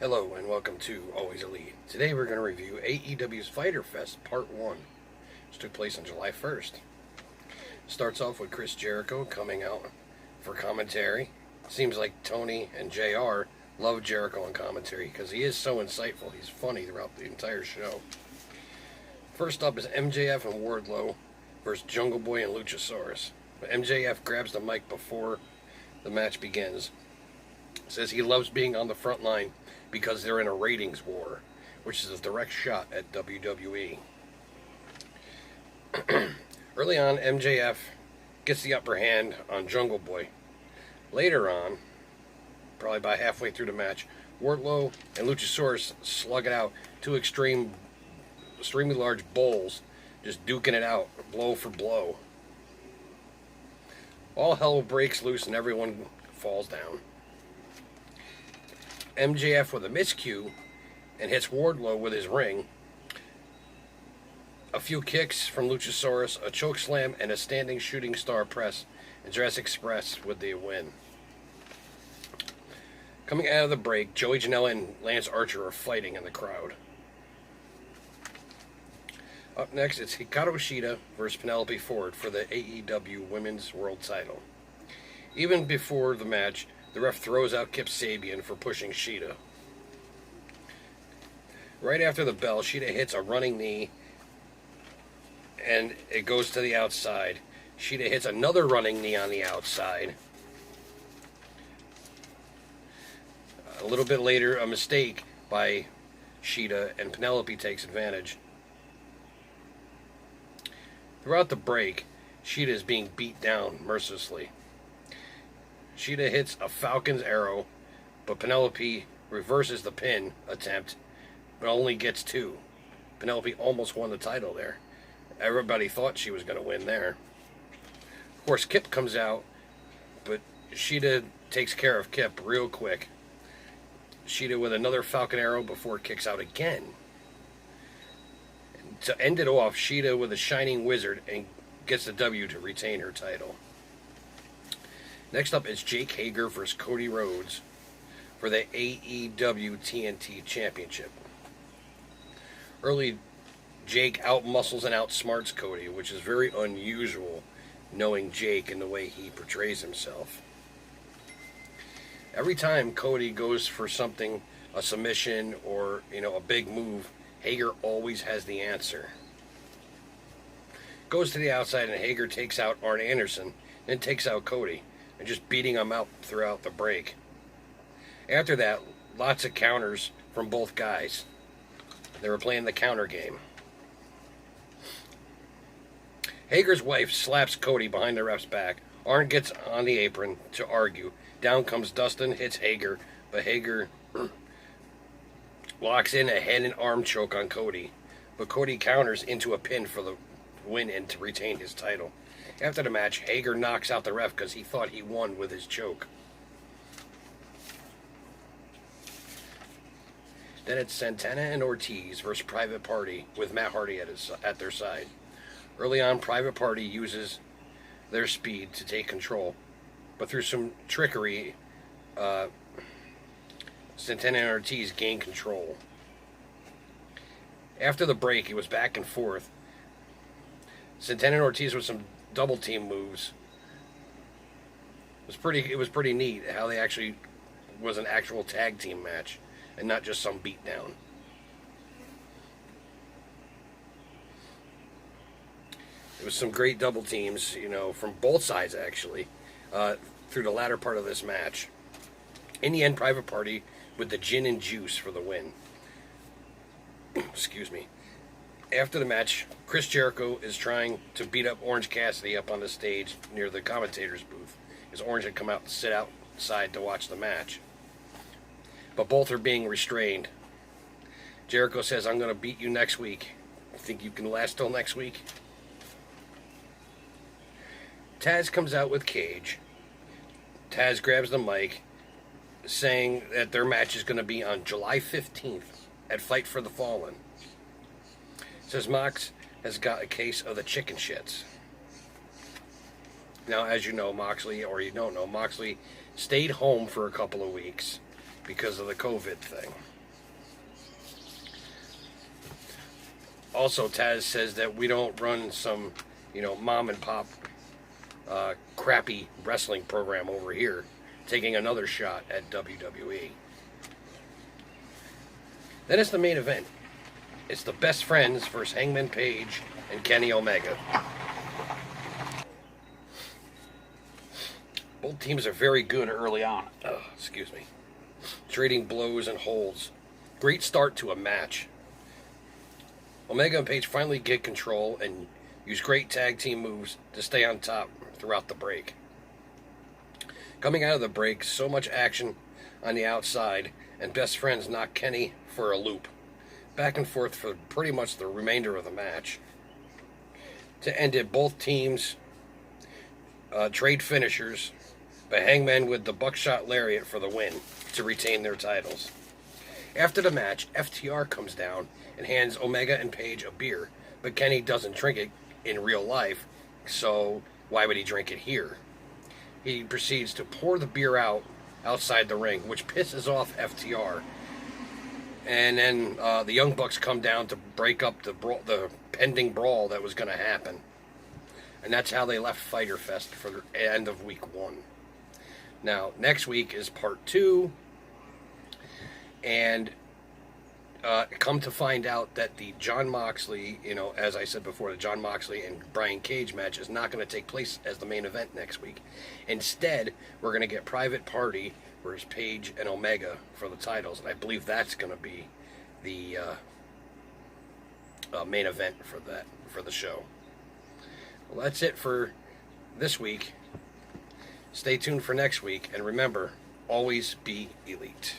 Hello and welcome to Always Elite. Today we're going to review AEW's Fyterfest Part 1, which took place on July 1st. Starts off with Chris Jericho coming out for commentary. Seems like Tony and JR love Jericho on commentary because he is so insightful. He's funny throughout the entire show. First up is MJF and Wardlow versus Jungle Boy and Luchasaurus. MJF grabs the mic before the match begins. Says he loves being on the front line because they're in a ratings war, which is a direct shot at WWE. Early on, MJF gets the upper hand on Jungle Boy. Later on, probably about halfway through the match, Wardlow and Luchasaurus slug it out. Two extremely large bulls, just duking it out, blow for blow. All hell breaks loose and everyone falls down. MJF with a miscue and hits Wardlow with his ring. A few kicks from Luchasaurus, a choke slam, and a standing shooting star press, and Jurassic Express with the win. Coming out of the break, Joey Janela and Lance Archer are fighting in the crowd. Up next, it's Hikaru Shida versus Penelope Ford for the AEW Women's World Title. Even before the match, the ref throws out Kip Sabian for pushing Shida. Right after the bell, Shida hits a running knee, and it goes to the outside. Shida hits another running knee on the outside. A little bit later, a mistake by Shida, and Penelope takes advantage. Throughout the break, Shida is being beat down mercilessly. Shida hits a Falcon's arrow, but Penelope reverses the pin attempt, but only gets two. Penelope almost won the title there. Everybody thought she was going to win there. Of course, Kip comes out, but Shida takes care of Kip real quick. Shida with another Falcon arrow before it kicks out again. And to end it off, Shida with a Shining Wizard and gets the W to retain her title. Next up is Jake Hager versus Cody Rhodes for the AEW TNT Championship. Early, Jake outmuscles and outsmarts Cody, which is very unusual knowing Jake and the way he portrays himself. Every time Cody goes for something, a submission or, a big move, Hager always has the answer. Goes to the outside and Hager takes out Arn Anderson, then takes out Cody, and just beating him out throughout the break. After that, lots of counters from both guys. They were playing the counter game. Hager's wife slaps Cody behind the ref's back. Arn gets on the apron to argue. Down comes Dustin, hits Hager, but Hager locks in a head and arm choke on Cody. But Cody counters into a pin for the win and to retain his title. After the match, Hager knocks out the ref because he thought he won with his choke. Then it's Santana and Ortiz versus Private Party with Matt Hardy at their side. Early on, Private Party uses their speed to take control, but through some trickery, Santana and Ortiz gain control. After the break, it was back and forth. Santana and Ortiz with some double team moves. It was pretty neat how they actually was an actual tag team match and not just some beatdown. It was some great double teams, from both sides actually, through the latter part of this match. In the end, Private Party with the gin and juice for the win. Excuse me. After the match, Chris Jericho is trying to beat up Orange Cassidy up on the stage near the commentator's booth, as Orange had come out and sit outside to watch the match. But both are being restrained. Jericho says, "I'm going to beat you next week. Think you can last till next week?" TAZZ comes out with Cage. TAZZ grabs the mic, saying that their match is going to be on July 15th at Fight for the Fallen. Says Mox has got a case of the chicken shits. Now, as you know, Moxley, or you don't know, Moxley stayed home for a couple of weeks because of the COVID thing. Also, TAZZ says that we don't run some, mom and pop crappy wrestling program over here, taking another shot at WWE. Then it's the main event. It's the Best Friends versus Hangman Page and Kenny Omega. Both teams are very good early on. Excuse me. Trading blows and holds. Great start to a match. Omega and Page finally get control and use great tag team moves to stay on top throughout the break. Coming out of the break, so much action on the outside, and Best Friends knock Kenny for a loop. Back and forth for pretty much the remainder of the match. To end it, both teams trade finishers, but Hangman with the buckshot lariat for the win to retain their titles. After the match, FTR comes down and hands Omega and Page a beer, but Kenny doesn't drink it in real life, so why would he drink it here? He proceeds to pour the beer out outside the ring, which pisses off FTR. And then the Young Bucks come down to break up the pending brawl that was going to happen. And that's how they left Fyterfest for the end of week 1. Now, next week is part 2. And come to find out that the Jon Moxley, as I said before, the Jon Moxley and Brian Cage match is not going to take place as the main event next week. Instead, we're going to get Private Party versus Page and Omega for the titles. And I believe that's going to be the main event for the show. Well, that's it for this week. Stay tuned for next week. And remember, always be elite.